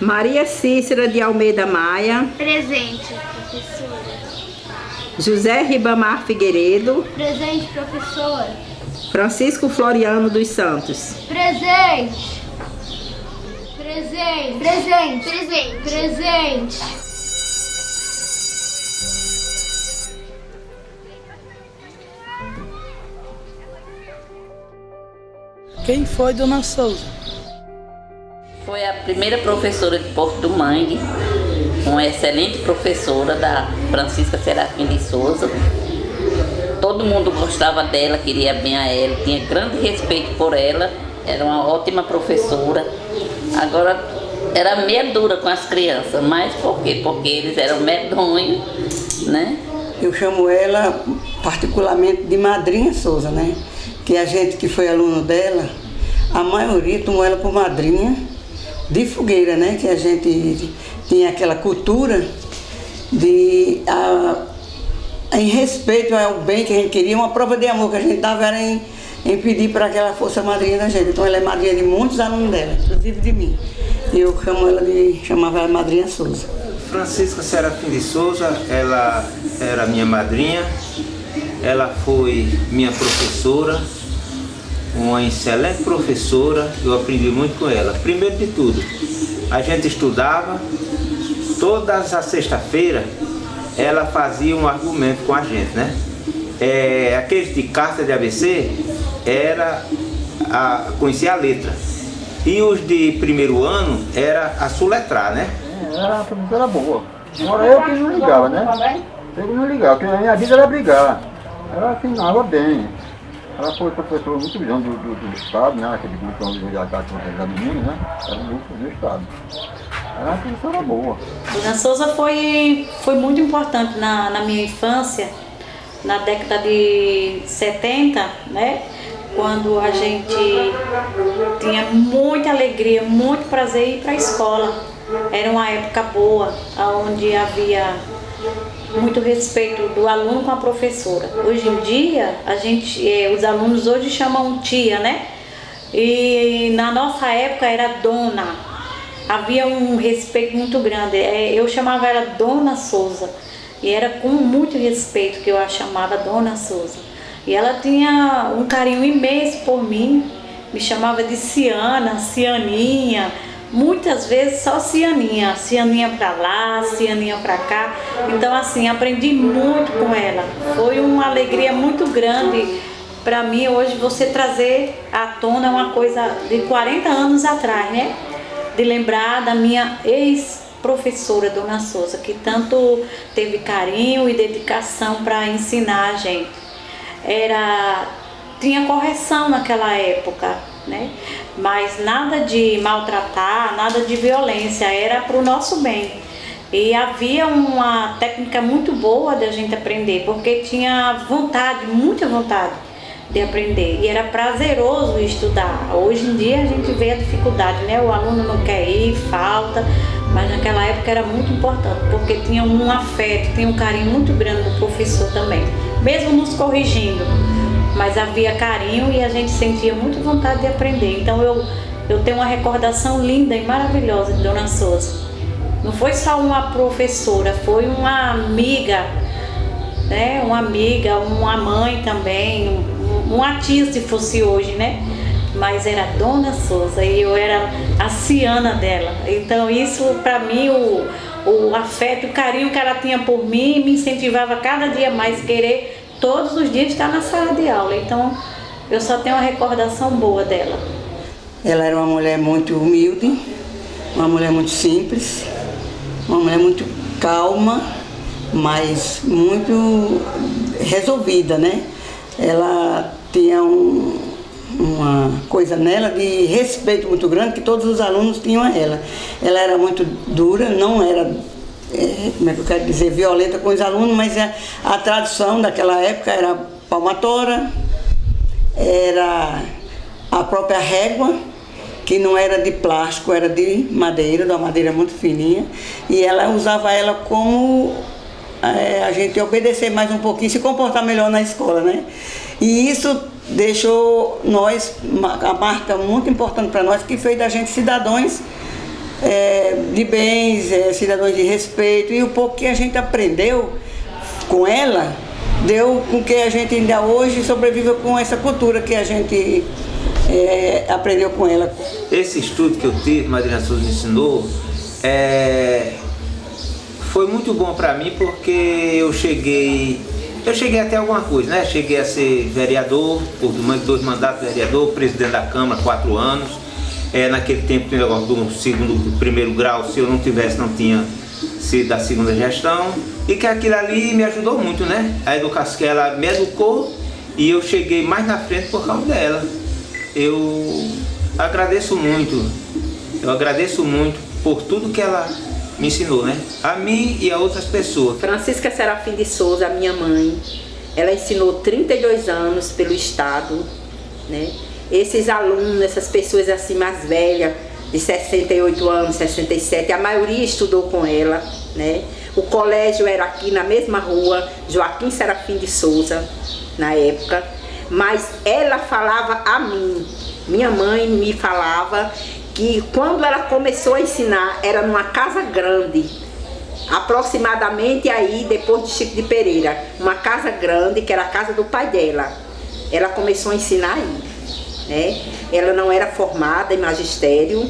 Maria Cícera de Almeida Maia. Presente, professora. José Ribamar Figueiredo. Presente, professora. Francisco Floriano dos Santos. Presente. Presente. Presente. Presente. Presente. Quem foi Dona Souza? Foi a primeira professora de Porto do Mangue, uma excelente professora da Francisca Serafim de Souza. Todo mundo gostava dela, queria bem a ela, tinha grande respeito por ela, era uma ótima professora. Agora, era meio dura com as crianças, mas por quê? Porque eles eram medonhos, né? Eu chamo ela particularmente de Madrinha Souza, né? Que a gente que foi aluno dela, a maioria tomou ela por madrinha de fogueira, né? Que a gente tinha aquela cultura de, em respeito ao bem que a gente queria, uma prova de amor que a gente dava era em pedir para que ela fosse a madrinha da gente. Então ela é madrinha de muitos alunos dela, inclusive de mim. E eu chamava ela Madrinha Souza. Francisca Serafim de Souza, ela era minha madrinha, ela foi minha professora, uma excelente professora, eu aprendi muito com ela. Primeiro de tudo, a gente estudava, todas as sexta-feiras ela fazia um argumento com a gente, né? Aqueles de carta de ABC, conhecia a letra. E os de primeiro ano era a soletrar, né? Era uma professora boa. Agora eu que não ligava, né? Eu que não ligava, porque a minha vida era brigar. Ela ensinava bem. Ela foi professora muito grande do Estado, né? Aquele grupo onde já está com a menina, né? Era um grupo do Estado. Era uma professora boa. Dona Souza foi muito importante na minha infância, na década de 70, né? Quando a gente tinha muita alegria, muito prazer em ir para a escola. Era uma época boa, onde havia muito respeito do aluno com a professora. Hoje em dia, os alunos hoje chamam tia, né? E na nossa época era dona. Havia um respeito muito grande. Eu chamava ela Dona Souza. E era com muito respeito que eu a chamava Dona Souza. E ela tinha um carinho imenso por mim. Me chamava de Ciana, Cianinha. Muitas vezes só Cianinha. Cianinha pra lá, Cianinha pra cá. Então assim, aprendi muito com ela. Foi uma alegria muito grande para mim hoje você trazer à tona uma coisa de 40 anos atrás, né? De lembrar da minha ex-professora, Dona Souza, que tanto teve carinho e dedicação para ensinar a gente. Tinha correção naquela época, né? Mas nada de maltratar, nada de violência, era para o nosso bem. E havia uma técnica muito boa de a gente aprender, porque tinha vontade, muita vontade de aprender. E era prazeroso estudar. Hoje em dia a gente vê a dificuldade, né? O aluno não quer ir, falta, mas naquela época era muito importante, porque tinha um afeto, tinha um carinho muito grande do professor também, mesmo nos corrigindo. Mas havia carinho e a gente sentia muita vontade de aprender. Então eu tenho uma recordação linda e maravilhosa de Dona Souza. Não foi só uma professora, foi uma amiga, né? Uma amiga, uma mãe também, uma tia se fosse hoje, né? Mas era Dona Souza e eu era a Ciana dela. Então isso para mim, o afeto, o carinho que ela tinha por mim me incentivava cada dia mais a querer todos os dias estar na sala de aula. Então eu só tenho uma recordação boa dela. Ela era uma mulher muito humilde, uma mulher muito simples, uma mulher muito calma, mas muito resolvida, né? Ela tinha uma coisa nela de respeito muito grande que todos os alunos tinham a ela. Ela era muito dura, não era, como é que eu quero dizer, violenta com os alunos, mas a tradição daquela época era palmatória, era a própria régua, que não era de plástico, era de madeira, de uma madeira muito fininha, e ela usava ela como a gente obedecer mais um pouquinho, se comportar melhor na escola, né? E isso deixou a marca muito importante para nós, que fez da gente cidadãos de bens, cidadãos de respeito. E o pouco que a gente aprendeu com ela, deu com que a gente ainda hoje sobreviva com essa cultura que a gente aprendeu com ela. Esse estudo que eu tive, Madrinha Souza me ensinou, foi muito bom para mim, porque eu cheguei até alguma coisa, né? Cheguei a ser vereador, por 2 mandatos de vereador, presidente da Câmara, 4 anos. Naquele tempo tinha o negócio do primeiro grau, se eu não tivesse, não tinha sido da segunda gestão. E que aquilo ali me ajudou muito, né? A educação, que ela me educou, e eu cheguei mais na frente por causa dela. Eu agradeço muito por tudo que ela me ensinou, né? A mim e a outras pessoas. Francisca Serafim de Souza, minha mãe, ela ensinou 32 anos pelo Estado, né? Esses alunos, essas pessoas assim mais velhas, de 68 anos, 67, a maioria estudou com ela, né? O colégio era aqui na mesma rua, Joaquim Serafim de Souza, na época, mas ela falava a mim, minha mãe me falava que quando ela começou a ensinar, era numa casa grande, aproximadamente aí depois de Chico de Pereira, uma casa grande, que era a casa do pai dela. Ela começou a ensinar aí, né? Ela não era formada em magistério,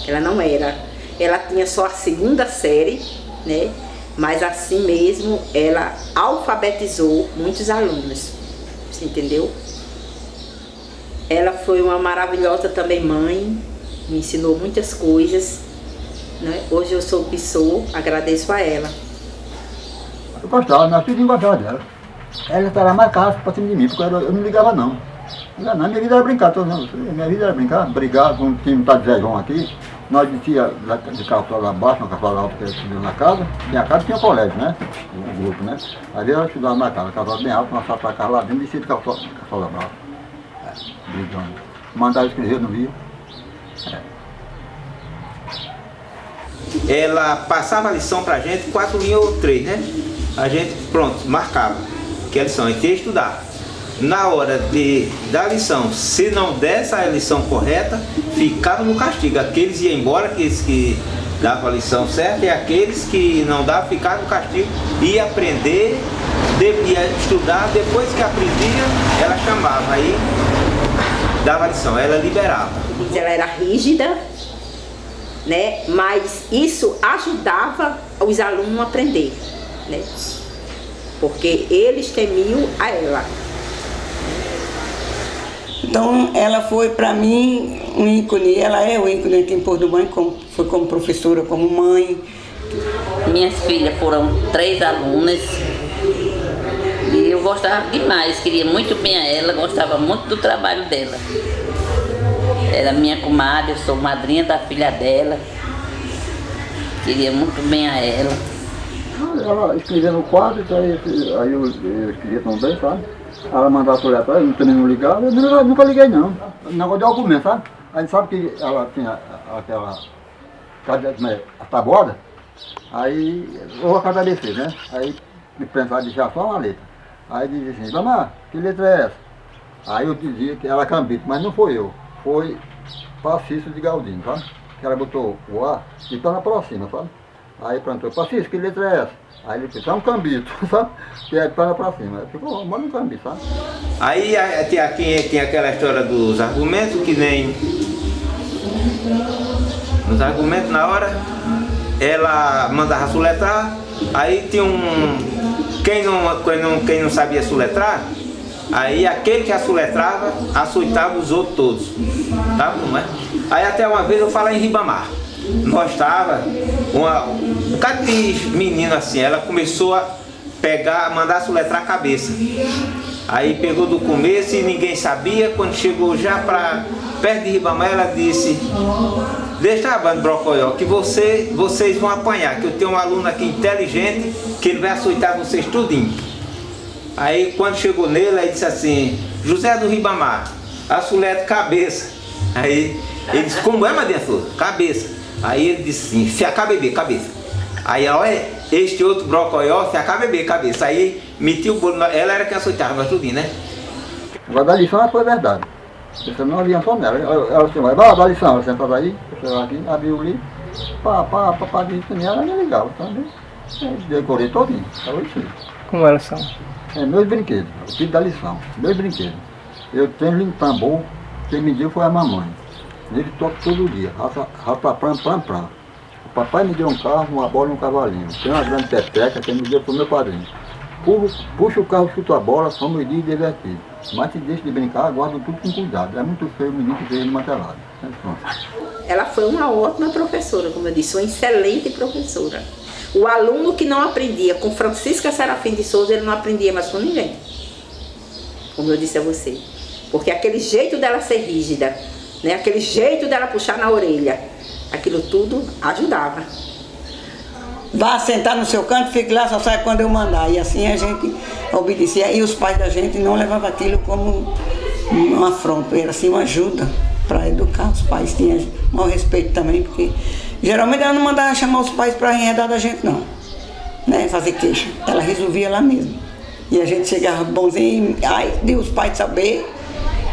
ela não era. Ela tinha só a 2ª série, né? Mas assim mesmo, ela alfabetizou muitos alunos, você entendeu? Ela foi uma maravilhosa também mãe, me ensinou muitas coisas, né? Hoje eu sou o que sou, agradeço a ela. Eu gostava, nós tudo gostava dela. Ela estava mais calma para cima de mim, porque eu não ligava não. Minha vida era brincar, minha vida era brincar, brigar com o time tá de Zezão aqui. Nós descia de carro lá abaixo, na carro alta que eu na casa. Minha casa tinha colégio, né? O grupo, né? Aí eu estudava na casa, casa bem alta, nós saímos para casa lá dentro, descia de carro lá abaixo. Brigando. Mandava escrever no Rio. Ela passava a lição pra gente, 4 linhas ou 3, né? A gente, pronto, marcava que a lição a gente ia estudar. Na hora da lição, se não desse a lição correta, ficava no castigo. Aqueles iam embora, aqueles que davam a lição certa, e aqueles que não davam, ficavam no castigo. Ia aprender, ia estudar, depois que aprendia, ela chamava, aí dava a lição, ela liberava. Ela era rígida, né? Mas isso ajudava os alunos a aprender, né? Porque eles temiam a ela. Então ela foi para mim um ícone, ela é o ícone aqui em Porto do Banho, foi como professora, como mãe. Minhas filhas foram 3 alunas e eu gostava demais, queria muito bem a ela, gostava muito do trabalho dela. Era minha comadre, eu sou madrinha da filha dela, queria muito bem a ela. Ela escrevia no quadro, aí eu escrevia também, sabe? Ela mandava por atrás, eu também não ligava, eu nunca liguei não. Negócio de argumento, sabe? Aí sabe que ela tinha aquela tabuada, aí ou a cada defesa, né? Aí me pensava de já só uma letra. Aí dizia assim, mamãe, que letra é essa? Aí eu dizia que era Cambito, mas não foi eu, foi Pacício de Galdino, sabe? Que ela botou o A e torna pra cima, sabe? Aí plantou, Pacício, que letra é essa? Aí ele disse, é um cambito, sabe? Que é torna pra cima. Aí ficou, manda um cambito, sabe? Aí tinha aquela história dos argumentos, que nem nos argumentos na hora, ela mandava soletrar, aí tinha quem não sabia soletrar, aí aquele que assoletrava, açoitava os outros todos, tá? Como é? Aí até uma vez eu falo em Ribamar, nós estava um bocado de menino assim, ela começou a mandar soletrar a cabeça. Aí pegou do começo e ninguém sabia, quando chegou já para perto de Ribamar, ela disse, deixa a banda Brocoió, que vocês vão apanhar, que eu tenho um aluno aqui inteligente, que ele vai açoitar vocês tudinho. Aí quando chegou nele, aí disse assim, José do Ribamar, assoletra cabeça. Aí ele disse, como é, Madrinha Souza? Cabeça. Aí ele disse assim, se acaba beber, cabeça. Aí ela, olha, este outro Brocoió, se acaba beber, cabeça. Aí metia o bolo, ela era quem açoitava, nós tudinho, né? Agora da lição foi verdade. Você não havia só nela. Ela disse, vai dar lição, ela sentada aí, aqui, abriu o livro, Para disciplinar, ela me ligava, sabe? Eu decorei todinho, estava isso. Como elas são? Meus brinquedos, eu fiz da lição, meus brinquedos. Eu tenho um tambor, quem me deu foi a mamãe. Ele toca todo dia, rapa, pram. O papai me deu um carro, uma bola e um cavalinho. Tem uma grande peteca, quem me deu foi meu padrinho. Puxa o carro, chuta a bola, só me diz divertido. Mas se deixa de brincar, guarda tudo com cuidado. É muito feio o menino que veio no mantelado. Ela foi uma ótima professora, como eu disse, uma excelente professora. O aluno que não aprendia com Francisca Serafim de Souza, ele não aprendia mais com ninguém. Como eu disse a você. Porque aquele jeito dela ser rígida, né, aquele jeito dela puxar na orelha, aquilo tudo ajudava. Vá sentar no seu canto, fique lá, só sai quando eu mandar. E assim a gente obedecia. E os pais da gente não levavam aquilo como uma afronta, era assim uma ajuda para educar. Os pais tinham um respeito também, porque geralmente ela não mandava chamar os pais para enredar da gente, não, né, fazer queixa. Ela resolvia lá mesmo. E a gente chegava bonzinho, aí deu os pais saber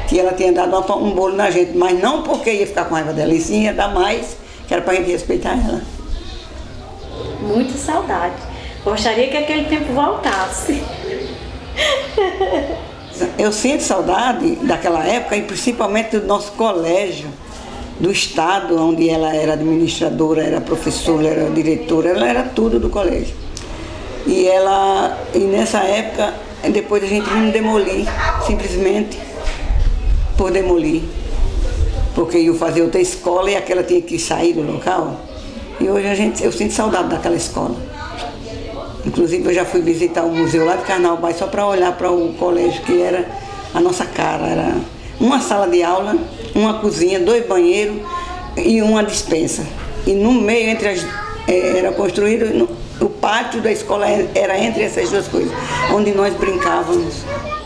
que ela tinha dado um bolo na gente, mas não porque ia ficar com raiva dela, e sim ia dar mais, que era para a gente respeitar ela. Muita saudade. Gostaria que aquele tempo voltasse. Eu sinto saudade daquela época, e principalmente do nosso colégio, do estado, onde ela era administradora, era professora, era diretora, ela era tudo do colégio. E nessa época, depois a gente viu demolir, simplesmente por demolir. Porque ia fazer outra escola e aquela tinha que sair do local. E hoje eu sinto saudade daquela escola. Inclusive eu já fui visitar o museu lá de Carnaubal só para olhar para o colégio, que era a nossa cara. Era uma sala de aula, uma cozinha, 2 banheiros e uma despensa. E no meio, era construído, o pátio da escola era entre essas 2 coisas, onde nós brincávamos.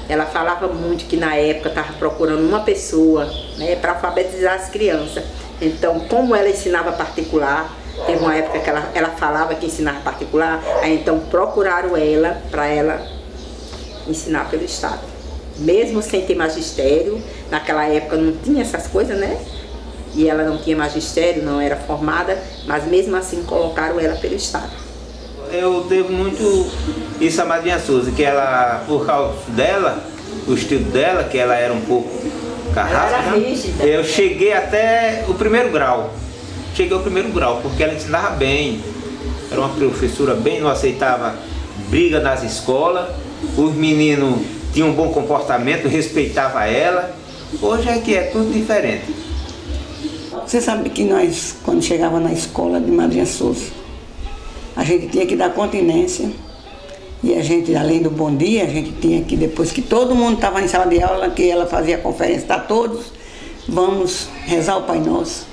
Ela falava muito que na época estava procurando uma pessoa, né, para alfabetizar as crianças. Então, como ela ensinava particular, teve uma época que ela falava que ensinava particular, aí então procuraram ela para ela ensinar pelo estado. Mesmo sem ter magistério, naquela época não tinha essas coisas, né? E ela não tinha magistério, não era formada, mas mesmo assim colocaram ela pelo estado. Eu devo muito isso a Madrinha Souza, que ela, por causa dela, o estilo dela, que ela era um pouco carrasca, né? Eu cheguei até o 1º grau. Cheguei ao 1º grau, porque ela ensinava bem. Era uma professora bem, não aceitava briga nas escolas. Os meninos tinham um bom comportamento, respeitava ela. Hoje é que é tudo diferente. Você sabe que nós, quando chegava na escola de Madrinha Souza, a gente tinha que dar continência. E a gente, além do bom dia, a gente tinha que, depois que todo mundo estava em sala de aula, que ela fazia a conferência para todos, vamos rezar o Pai Nosso,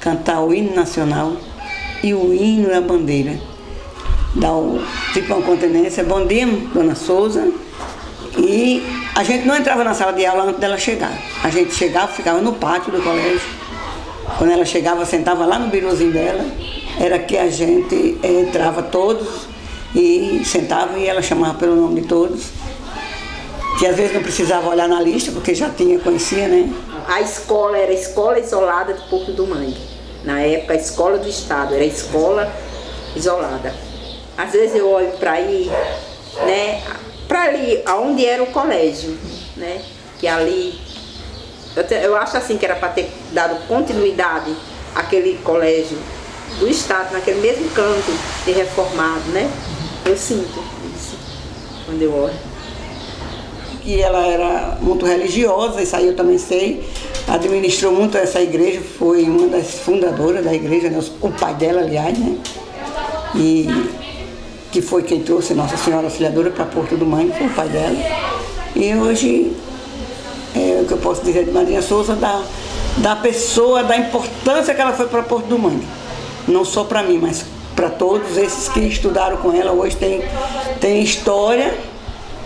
cantar o hino nacional e o hino da bandeira. Dar tipo uma continência, bom dia, Dona Souza. E a gente não entrava na sala de aula antes dela chegar. A gente chegava, ficava no pátio do colégio. Quando ela chegava, sentava lá no biruzinho dela, era que a gente entrava todos e sentava e ela chamava pelo nome de todos. Que às vezes não precisava olhar na lista, porque já conhecia, né? A escola era a escola isolada de Porto do Mangue. Na época, a escola do estado era a escola isolada. Às vezes eu olho para aí, né? Para ali, onde era o colégio, né? Que ali, eu acho assim que era para ter dado continuidade àquele colégio do estado, naquele mesmo canto de reformado, né? Eu sinto isso quando eu olho. E ela era muito religiosa, isso aí eu também sei. Administrou muito essa igreja, foi uma das fundadoras da igreja, né? O pai dela, aliás, né? E que foi quem trouxe Nossa Senhora Auxiliadora para Porto do Mangue, foi o pai dela. E hoje, o que eu posso dizer de Madrinha Souza, da pessoa, da importância que ela foi para Porto do Mangue. Não só para mim, mas para todos esses que estudaram com ela. Hoje tem história,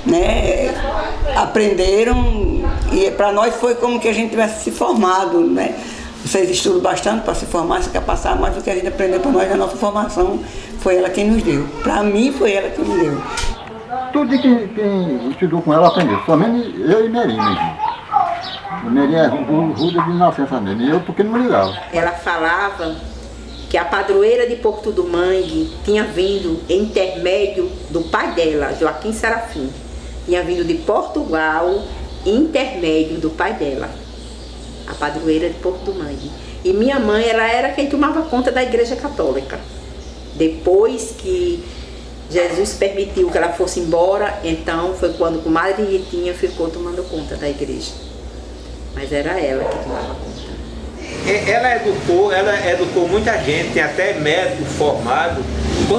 né? Aprenderam, e para nós foi como que a gente tivesse se formado, né? Vocês estudam bastante para se formar, se quer passar, mas o que a gente aprendeu para nós na nossa formação foi ela quem nos deu. Para mim foi ela quem nos deu. Tudo quem estudou com ela aprendeu, somente eu e Meri mesmo. Meri é ruda de nascença mesmo, e eu porque não ligava. Ela falava que a padroeira de Porto do Mangue tinha vindo em intermédio do pai dela, Joaquim Serafim. Tinha vindo de Portugal, intermédio do pai dela, a padroeira de Porto do Mangue. E minha mãe, ela era quem tomava conta da Igreja Católica. Depois que Jesus permitiu que ela fosse embora, então foi quando a comadre Ritinha ficou tomando conta da igreja. Mas era ela que tomava conta. Ela educou muita gente, tem até médico formado.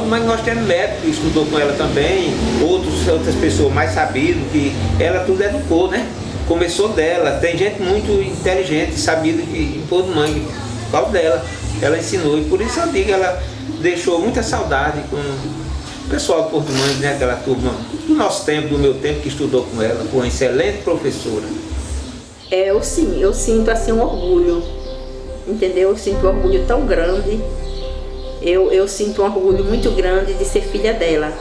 Mas nós temos médico que estudou com ela também, outras pessoas mais sabidas, que ela tudo educou, né? Começou dela, tem gente muito inteligente, sabida em Porto do Mangue, por causa dela. Ela ensinou, e por isso eu digo, ela deixou muita saudade com o pessoal de Porto do Mangue, né? Aquela turma do nosso tempo, do meu tempo, que estudou com ela, foi uma excelente professora. Eu sinto assim um orgulho, entendeu? Eu sinto um orgulho tão grande, eu sinto um orgulho muito grande de ser filha dela.